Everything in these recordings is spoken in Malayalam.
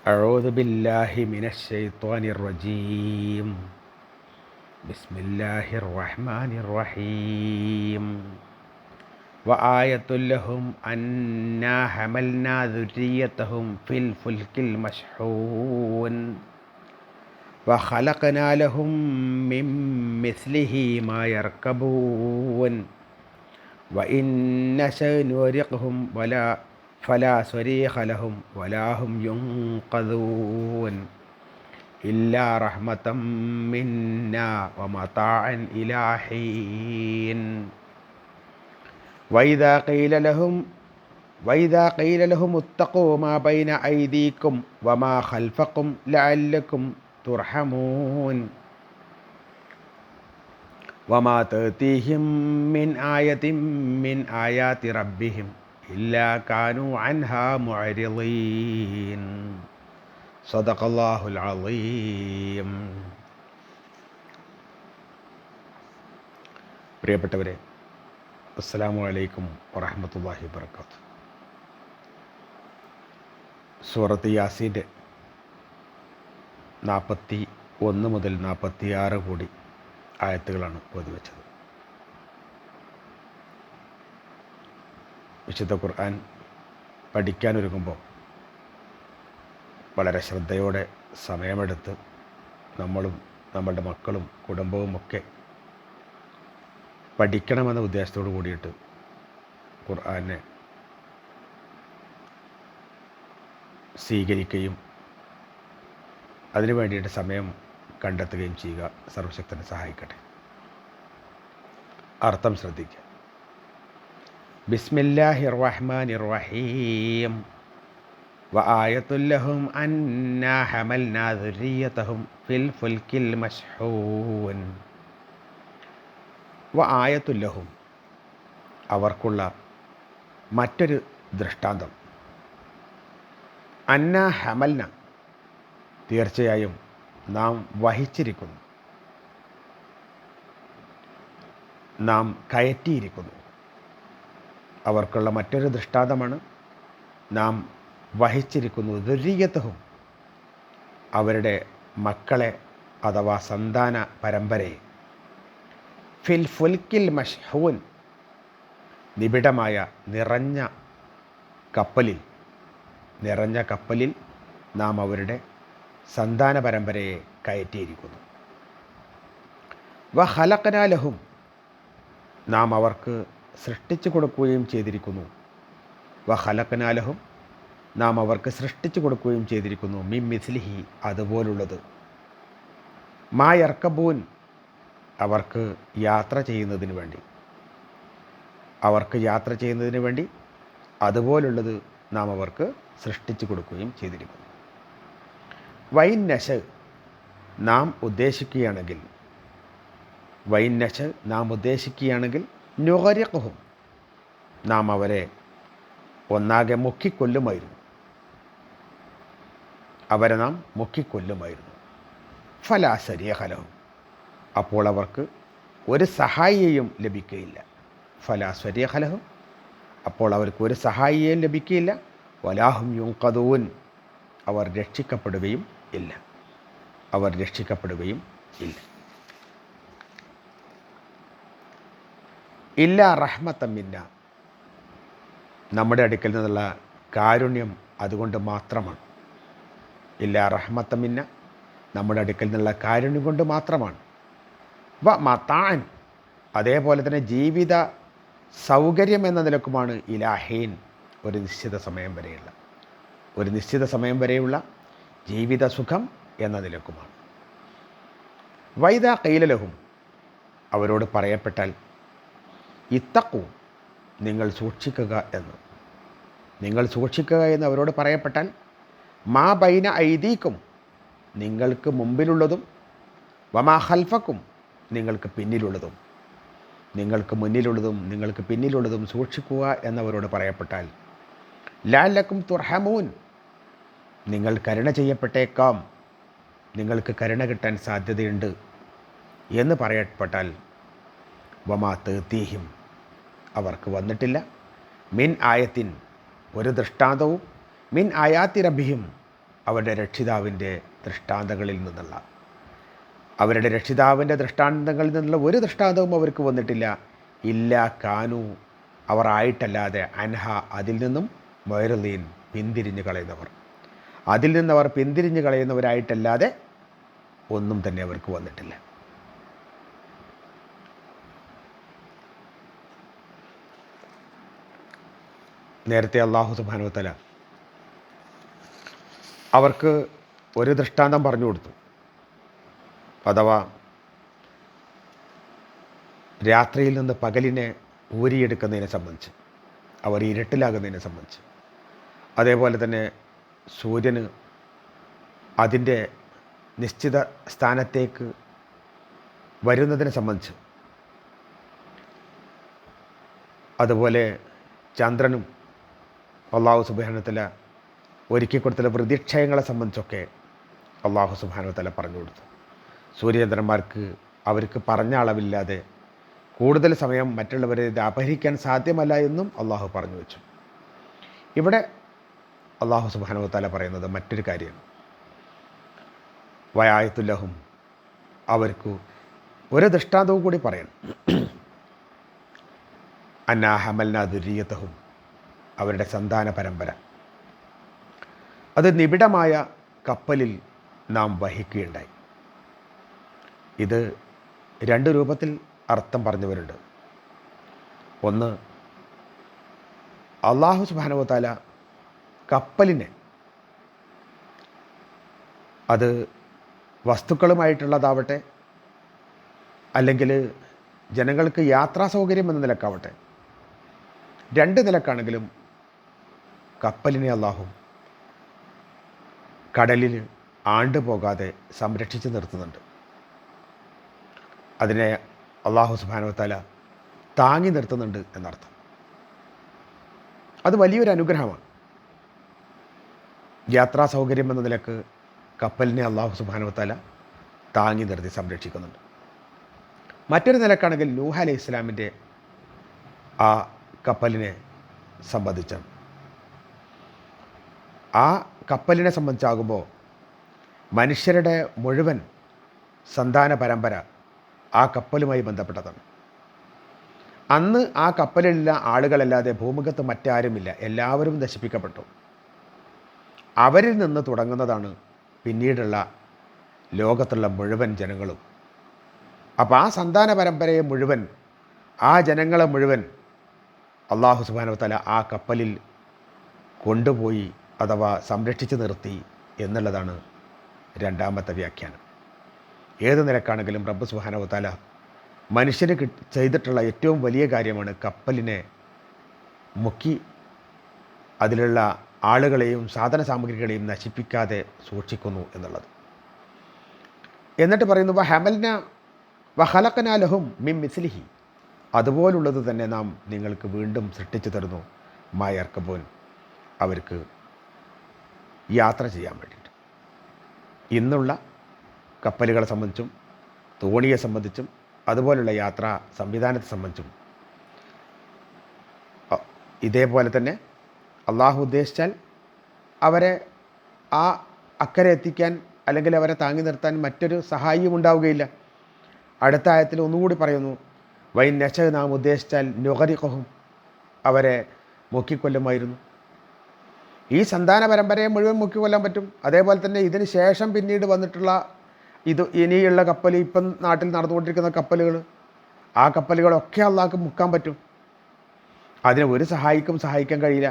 أعوذ بالله من الشيطان الرجيم. بسم الله الرحمن الرحيم. وآية لهم أنا حملنا ذريتهم في الفلك المشحون وخلقنا لهم من مثله ما يركبون وإن نشأ نغرقهم فلا صريخ لهم ولا هم ينقذون إلا رحمة منا ومتاعا إلى حين. وإذا قيل لهم اتقوا ما بين أيديكم وما خلفكم لعلكم ترحمون وما تأتيهم من آية من آيات ربهم إلا كانوا عنها معرضين. സദഖല്ലാഹുൽ അളീം. പ്രിയപ്പെട്ടവരെ, അസ്സലാമു അലൈക്കും വറഹ്മത്തുള്ളാഹി വബറകാതുഹു. സൂറത്ത് യാസീൻ്റെ 41 മുതൽ 46 കൂടി ആയത്തുകളാണ് ഓതിവെച്ചത്. വിശുദ്ധ ഖുർആൻ പഠിക്കാനൊരുങ്ങുമ്പോൾ വളരെ ശ്രദ്ധയോടെ സമയമെടുത്ത് നമ്മളും നമ്മളുടെ മക്കളും കുടുംബവുമൊക്കെ പഠിക്കണമെന്ന ഉദ്ദേശത്തോടു കൂടിയിട്ട് ഖുർആനെ സ്വീകരിക്കുകയും അതിനു വേണ്ടിയിട്ട് സമയം കണ്ടെത്തുകയും ചെയ്യുക. സർവശക്തനെ സഹായിക്കട്ടെ. അർത്ഥം ശ്രദ്ധിക്കുക. ബിസ്മില്ലാഹിർ റഹ്മാനിർ റഹീം. وآية لهم أنا حملنا ذريتهم في الفلك المشحون. وآية لهم, അവർക്കുള്ള മറ്റൊരു ദൃഷ്ടാന്തം. അന്നാ ഹമൽന, തീർച്ചയായും നാം വഹിച്ചിരിക്കുന്നു, നാം കയറ്റിയിരിക്കുന്നു. അവർക്കുള്ള മറ്റൊരു ദൃഷ്ടാന്തമാണ് നാം വഹിച്ചിരിക്കുന്നു. ദുർരിയത്തഹും, അവരുടെ മക്കളെ അഥവാ സന്താന പരമ്പരയെ. ഫിൽ ഫുൽക്കിൽ മഷ്ഹൂൻ, നിബിഡമായ നിറഞ്ഞ കപ്പലിൽ നാം അവരുടെ സന്താന പരമ്പരയെ കയറ്റിയിരിക്കുന്നു. വ ഖലഖനാ ലഹും, നാം അവർക്ക് സൃഷ്ടിച്ചു കൊടുക്കുകയും ചെയ്തിരിക്കുന്നു. വ ഖലഖനാ ലഹും, നാം അവർക്ക് സൃഷ്ടിച്ചു കൊടുക്കുകയും ചെയ്തിരിക്കുന്നു. മിൻ മിസ്ലിഹി, അതുപോലുള്ളത്. മാ യർക്കബൂൻ, അവർക്ക് യാത്ര ചെയ്യുന്നതിന് വേണ്ടി അതുപോലുള്ളത് നാം അവർക്ക് സൃഷ്ടിച്ചു കൊടുക്കുകയും ചെയ്തിരിക്കുന്നു. വൈൻ നശ, നാം ഉദ്ദേശിക്കുകയാണെങ്കിൽ നുഗരിഖുഹും, നാം അവരെ ഒന്നാകെ മുക്കിക്കൊല്ലുമായിരുന്നു. ഫലാ സരീഖ ലഹും, അപ്പോൾ അവർക്ക് ഒരു സഹായിയെയും ലഭിക്കുകയില്ല. ഫലാ സരീഖ ലഹും, അപ്പോൾ അവർക്ക് ഒരു സഹായിയെയും ലഭിക്കുകയില്ല. വലാഹും യുൻഖദൂൻ, അവർ രക്ഷിക്കപ്പെടുകയും ഇല്ല. ഇല്ലാ റഹ്മത്തൻ മിന്ന, നമ്മുടെ അടുക്കൽ നിന്നുള്ള കാരുണ്യം അതുകൊണ്ട് മാത്രമാണ്. ഇല്ലാ റഹ്മത്തൻ മിന്ന, നമ്മുടെ അടുക്കൽ നിന്നുള്ള കാരുണ്യം കൊണ്ട് മാത്രമാണ്. വ മതാൻ, അതേപോലെ തന്നെ ജീവിത സൗകര്യം എന്ന നിലക്കുമാണ്. ഇലാഹീൻ, ഒരു നിശ്ചിത സമയം വരെയുള്ള ജീവിത സുഖം എന്ന നിലക്കുമാണ്. വൈദാ ഖീല ലഹും, അവരോട് പറയപ്പെട്ടാൽ, ഇത്തഖൂ, നിങ്ങൾ സൂക്ഷിക്കുക എന്ന് അവരോട് പറയപ്പെട്ടാൽ, മാ ബൈന ഐദീക്കും, നിങ്ങൾക്ക് മുമ്പിലുള്ളതും, വമാ ഖൽഫക്കും, നിങ്ങൾക്ക് പിന്നിലുള്ളതും സൂക്ഷിക്കുക എന്നവരോട് പറയപ്പെട്ടാൽ, ലഅല്ലക്കും തുർഹമൂൻ, നിങ്ങൾ കരുണ ചെയ്യപ്പെട്ടേക്കാം, നിങ്ങൾക്ക് കരുണ കിട്ടാൻ സാധ്യതയുണ്ട് എന്ന് പറയപ്പെട്ടാൽ, വമാ തഅതീഹിം, അവർക്ക് വന്നിട്ടില്ല, മിൻ ആയത്തിൻ, ഒരു ദൃഷ്ടാന്തവും, മിൻ ആയാത്തി റബ്ബിഹിം, അവരുടെ രക്ഷിതാവിൻ്റെ ദൃഷ്ടാന്തങ്ങളിൽ നിന്നുള്ള അവരുടെ രക്ഷിതാവിൻ്റെ ദൃഷ്ടാന്തങ്ങളിൽ നിന്നുള്ള ഒരു ദൃഷ്ടാന്തവും അവർക്ക് വന്നിട്ടില്ല. ഇല്ല കാനു അവർ ആയിട്ടല്ലാതെ അൻഹ അതിൽ നിന്നും മൊയറുദീൻ പിന്തിരിഞ്ഞ് കളയുന്നവർ, അതിൽ നിന്നവർ പിന്തിരിഞ്ഞ് കളയുന്നവരായിട്ടല്ലാതെ ഒന്നും തന്നെ അവർക്ക് വന്നിട്ടില്ല. നേരത്തെ അല്ലാഹു സുബ്ഹാനഹു വ തആല അവർക്ക് ഒരു ദൃഷ്ടാന്തം പറഞ്ഞു കൊടുത്തു. അഥവാ രാത്രിയിൽ നിന്ന് പകലിനെ ഊരിയെടുക്കുന്നതിനെ സംബന്ധിച്ച്, അവർ ഇരുട്ടിലാകുന്നതിനെ സംബന്ധിച്ച്, അതേപോലെ തന്നെ സൂര്യന് അതിൻ്റെ നിശ്ചിത സ്ഥാനത്തേക്ക് വരുന്നതിനെ സംബന്ധിച്ച്, അതുപോലെ ചന്ദ്രനും അല്ലാഹു സുബ്ഹാനഹു വ തആല ഒരുക്കി കൊടുത്തുള്ള പ്രതിക്ഷയങ്ങളെ സംബന്ധിച്ചൊക്കെ അല്ലാഹു സുബ്ഹാനഹു വ തആല പറഞ്ഞു കൊടുത്തു. സൂര്യചന്ദ്രന്മാർക്ക് അവർക്ക് പറഞ്ഞ അളവില്ലാതെ കൂടുതൽ സമയം മറ്റുള്ളവരെ ഇത് അപഹരിക്കാൻ സാധ്യമല്ല എന്നും അള്ളാഹു പറഞ്ഞു വെച്ചു. ഇവിടെ അല്ലാഹു സുബ്ഹാനഹു വ തആല പറയുന്നത് മറ്റൊരു കാര്യമാണ്. വയായത്തുല്ലഹും, അവർക്ക് ഒരു ദൃഷ്ടാന്തവും കൂടി പറയണം. അന്നാ ഹമൽനാ ദുരിയതഹും, അവരുടെ സന്താന പരമ്പര അത് നിബിഡമായ കപ്പലിൽ നാം വഹിക്കുകയുണ്ടായി. ഇത് രണ്ട് രൂപത്തിൽ അർത്ഥം പറഞ്ഞവരുണ്ട്. ഒന്ന്, അല്ലാഹു സുബ്ഹാനഹു വ തആല കപ്പലിനെ, അത് വസ്തുക്കളുമായിട്ടുള്ളതാവട്ടെ അല്ലെങ്കിൽ ജനങ്ങൾക്ക് യാത്രാ സൗകര്യം എന്ന നിലക്കാവട്ടെ, രണ്ട് നിലക്കാണെങ്കിലും കപ്പലിനെ അല്ലാഹു കടലിൽ ആണ്ടുപോകാതെ സംരക്ഷിച്ച് നിർത്തുന്നുണ്ട്. അതിനെ അല്ലാഹു സുബ്ഹാനഹു വ തആല താങ്ങി നിർത്തുന്നുണ്ട് എന്നർത്ഥം. അത് വലിയൊരു അനുഗ്രഹമാണ്. യാത്രാ സൗകര്യം എന്ന നിലക്ക് കപ്പലിനെ അല്ലാഹു സുബ്ഹാനഹു വ തആല താങ്ങി നിർത്തി സംരക്ഷിക്കുന്നുണ്ട്. മറ്റൊരു നിലക്കാണെങ്കിൽ നൂഹ് അലൈഹി ഇസ്ലാമിൻ്റെ ആ കപ്പലിനെ സംബന്ധിച്ചാണ്. ആ കപ്പലിനെ സംബന്ധിച്ചാകുമ്പോൾ മനുഷ്യരുടെ മുഴുവൻ സന്താന പരമ്പര ആ കപ്പലുമായി ബന്ധപ്പെട്ടതാണ്. അന്ന് ആ കപ്പലിലുള്ള ആളുകളല്ലാതെ ഭൂമുഖത്ത് മറ്റാരുമില്ല, എല്ലാവരും നശിപ്പിക്കപ്പെട്ടു. അവരിൽ നിന്ന് തുടങ്ങുന്നതാണ് പിന്നീടുള്ള ലോകത്തുള്ള മുഴുവൻ ജനങ്ങളും. അപ്പോൾ ആ സന്താന പരമ്പരയെ മുഴുവൻ, ആ ജനങ്ങളെ മുഴുവൻ അല്ലാഹു സുബ്ഹാനഹു വ തആല ആ കപ്പലിൽ കൊണ്ടുപോയി അഥവാ സംരക്ഷിച്ച് നിർത്തി എന്നുള്ളതാണ് രണ്ടാമത്തെ വ്യാഖ്യാനം. ഏത് നിലക്കാണെങ്കിലും റബ്ബ് സുബ്ഹാനഹു വ തആല മനുഷ്യന് ചെയ്തിട്ടുള്ള ഏറ്റവും വലിയ കാര്യമാണ് കപ്പലിനെ മുക്കി അതിലുള്ള ആളുകളെയും സാധന സാമഗ്രികളെയും നശിപ്പിക്കാതെ സൂക്ഷിക്കുന്നു എന്നുള്ളത്. എന്നിട്ട് പറയുന്നു വഹമൽന വഖലഖനാ ലഹും മിൻ മിസ്ലിഹി, അതുപോലുള്ളത് തന്നെ നാം നിങ്ങൾക്ക് വീണ്ടും സൃഷ്ടിച്ചു തരുന്നു. മായർക്കബോൻ, അവർക്ക് യാത്ര ചെയ്യാൻ വേണ്ടിയിട്ട്. ഇന്നുള്ള കപ്പലുകളെ സംബന്ധിച്ചും തോണിയെ സംബന്ധിച്ചും അതുപോലുള്ള യാത്രാ സംവിധാനത്തെ സംബന്ധിച്ചും ഇതേപോലെ തന്നെ അള്ളാഹു ഉദ്ദേശിച്ചാൽ അവരെ ആ അക്കരെ എത്തിക്കാൻ അല്ലെങ്കിൽ അവരെ താങ്ങി നിർത്താൻ മറ്റൊരു സഹായിയും ഉണ്ടാവുകയില്ല. അടുത്ത ആയത്തിൽ ഒന്നുകൂടി പറയുന്നു, വൈൻ നശ നാം ഉദ്ദേശിച്ചാൽ നുഗരിഖും, അവരെ മുക്കിക്കൊല്ലുമായിരുന്നു. ഈ സന്താന പരമ്പരയെ മുഴുവൻ മുക്കിക്കൊല്ലാൻ പറ്റും. അതേപോലെ തന്നെ ഇതിന് ശേഷം പിന്നീട് വന്നിട്ടുള്ള ഇനിയുള്ള കപ്പൽ, ഇപ്പം നാട്ടിൽ നടന്നുകൊണ്ടിരിക്കുന്ന കപ്പലുകൾ, ആ കപ്പലുകളൊക്കെ അള്ളാഹ്ക്ക് മുക്കാൻ പറ്റും. അതിനെ ഒരു സഹായിക്കാൻ കഴിയില്ല,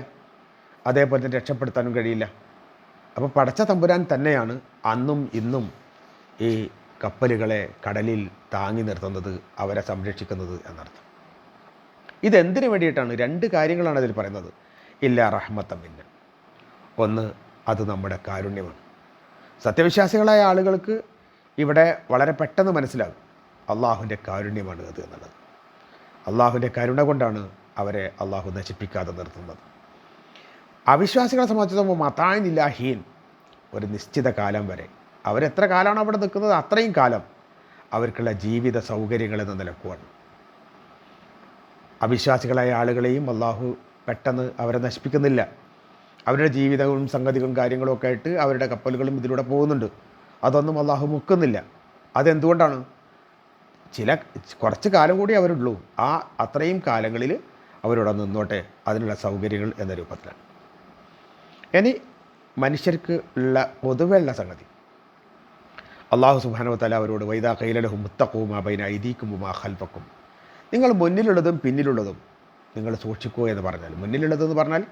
അതേപോലെ തന്നെ രക്ഷപ്പെടുത്താനും കഴിയില്ല. അപ്പോൾ പടച്ച തമ്പുരാൻ തന്നെയാണ് അന്നും ഇന്നും ഈ കപ്പലുകളെ കടലിൽ താങ്ങി നിർത്തുന്നത്, അവരെ സംരക്ഷിക്കുന്നത് എന്നർത്ഥം. ഇതെന്തിനു വേണ്ടിയിട്ടാണ്? രണ്ട് കാര്യങ്ങളാണ് അതിൽ പറയുന്നത്. ഇല്ല റഹ്മത്തൻ മിന്ന, ഒന്ന് അത് നമ്മുടെ കാരുണ്യമാണ്. സത്യവിശ്വാസികളായ ആളുകൾക്ക് ഇവിടെ വളരെ പെട്ടെന്ന് മനസ്സിലാകും അള്ളാഹുവിൻ്റെ കാരുണ്യമാണ് അത് എന്നുള്ളത്. അള്ളാഹുവിൻ്റെ കരുണ കൊണ്ടാണ് അവരെ അള്ളാഹു നശിപ്പിക്കാതെ നിർത്തുന്നത്. അവിശ്വാസികളെ സംബന്ധിച്ചിടത്തോളം മതാനില്ലാഹീൻ, ഒരു നിശ്ചിത കാലം വരെ, അവരെത്ര കാലമാണ് അവിടെ നിൽക്കുന്നത് അത്രയും കാലം അവർക്കുള്ള ജീവിത സൗകര്യങ്ങളെന്ന് നിലക്കുവാണ്. അവിശ്വാസികളായ ആളുകളെയും അള്ളാഹു പെട്ടെന്ന് അവരെ നശിപ്പിക്കുന്നില്ല. അവരുടെ ജീവിതവും സംഗതികളും കാര്യങ്ങളും ഒക്കെ ആയിട്ട് അവരുടെ കപ്പലുകളും ഇതിലൂടെ പോകുന്നുണ്ട്. അതൊന്നും അള്ളാഹു മുക്കുന്നില്ല. അതെന്തുകൊണ്ടാണ്? കുറച്ച് കാലം കൂടി അവരുള്ളൂ. അത്രയും കാലങ്ങളിൽ അവരോട് നിന്നോട്ടെ, അതിനുള്ള സൗകര്യങ്ങൾ എന്ന രൂപത്തിലാണ്. ഇനി മനുഷ്യർക്ക് ഉള്ള പൊതുവെയുള്ള സംഗതി, അള്ളാഹു സുബ്ഹാനഹു വ തആല അവരോട് വൈദാ ഖീല ലഹും ഇത്തഖൂ മാ ബൈന അയ്ദീകും വമാ ഖൽഫക്കും, നിങ്ങൾ മുന്നിലുള്ളതും പിന്നിലുള്ളതും നിങ്ങൾ സൂക്ഷിക്കുക എന്ന് പറഞ്ഞാൽ, മുന്നിലുള്ളതെന്ന് പറഞ്ഞാൽ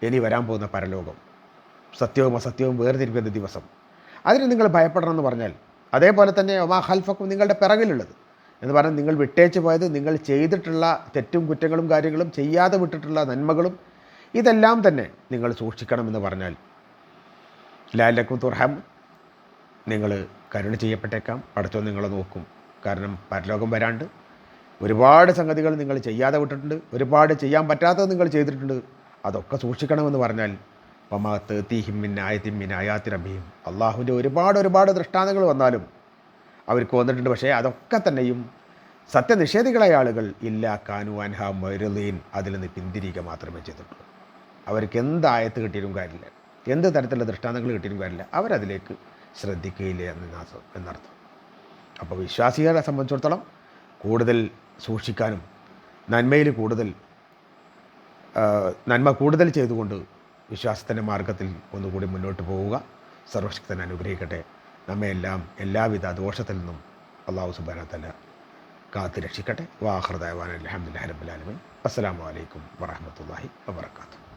ഇനി വരാൻ പോകുന്ന പരലോകം, സത്യവും അസത്യവും വേർതിരിക്കുന്ന ദിവസം, അതിന് നിങ്ങൾ ഭയപ്പെടണമെന്ന് പറഞ്ഞാൽ, അതേപോലെ തന്നെ വമാ ഖൽഫക്കും നിങ്ങളുടെ പിറകിലുള്ളത് എന്ന് പറഞ്ഞാൽ നിങ്ങൾ വിട്ടേച്ച് പോയത്, നിങ്ങൾ ചെയ്തിട്ടുള്ള തെറ്റും കുറ്റങ്ങളും കാര്യങ്ങളും, ചെയ്യാതെ വിട്ടിട്ടുള്ള നന്മകളും, ഇതെല്ലാം തന്നെ നിങ്ങൾ സൂക്ഷിക്കണമെന്ന് പറഞ്ഞാൽ ലഅല്ലക്കും തുർഹം, നിങ്ങൾ കരുണ ചെയ്യപ്പെട്ടേക്കാം, പടച്ചോൻ നിങ്ങളെ നോക്കും. കാരണം പരലോകം വരാണ്ട് ഒരുപാട് സംഗതികൾ നിങ്ങൾ ചെയ്യാതെ വിട്ടിട്ടുണ്ട്, ഒരുപാട് ചെയ്യാൻ പറ്റാത്തത് നിങ്ങൾ ചെയ്തിട്ടുണ്ട്. അതൊക്കെ സൂക്ഷിക്കണമെന്ന് പറഞ്ഞാൽ വമാ തഅതീഹിം മിൻ ആയത്തിൻ മിൻ ആയാതി റബ്ബിഹിം, അള്ളാഹുവിൻ്റെ ഒരുപാട് ദൃഷ്ടാന്തങ്ങൾ വന്നാലും അവർക്ക് വന്നിട്ടുണ്ട്. പക്ഷേ അതൊക്കെ തന്നെയും സത്യനിഷേധികളായ ആളുകൾ ഇല്ലാ കാനു അൻഹാ മുഅ്രിദീൻ, അതിൽ നിന്ന് പിന്തിരിയുക മാത്രമേ ചെയ്തിട്ടുള്ളൂ. അവർക്ക് എന്ത് ആയത്ത് കിട്ടിയാലും കാര്യമില്ല, എന്ത് തരത്തിലുള്ള ദൃഷ്ടാന്തങ്ങൾ കിട്ടിയാലും കാര്യമില്ല, അവരതിലേക്ക് ശ്രദ്ധിക്കുകയില്ല എന്നർത്ഥം. അപ്പോൾ വിശ്വാസികളെ സംബന്ധിച്ചിടത്തോളം കൂടുതൽ സൂക്ഷിക്കാനും നന്മയിൽ നന്മ കൂടുതൽ ചെയ്തുകൊണ്ട് വിശ്വാസത്തിൻ്റെ മാർഗത്തിൽ ഒന്നുകൂടി മുന്നോട്ട് പോവുക. സർവശക്തൻ അനുഗ്രഹിക്കട്ടെ. നമ്മയെല്ലാം എല്ലാവിധ ദോഷത്തിൽ നിന്നും അല്ലാഹു സുബ്ഹാനഹു വ തആല കാത്തു രക്ഷിക്കട്ടെ. വാഖിറു ദഅവാന അൽഹംദുലില്ലാഹി റബ്ബിൽ ആലമീൻ. അസ്സലാമു അലൈക്കും വറഹ്മത്തുള്ളാഹി വബറകാതുഹു.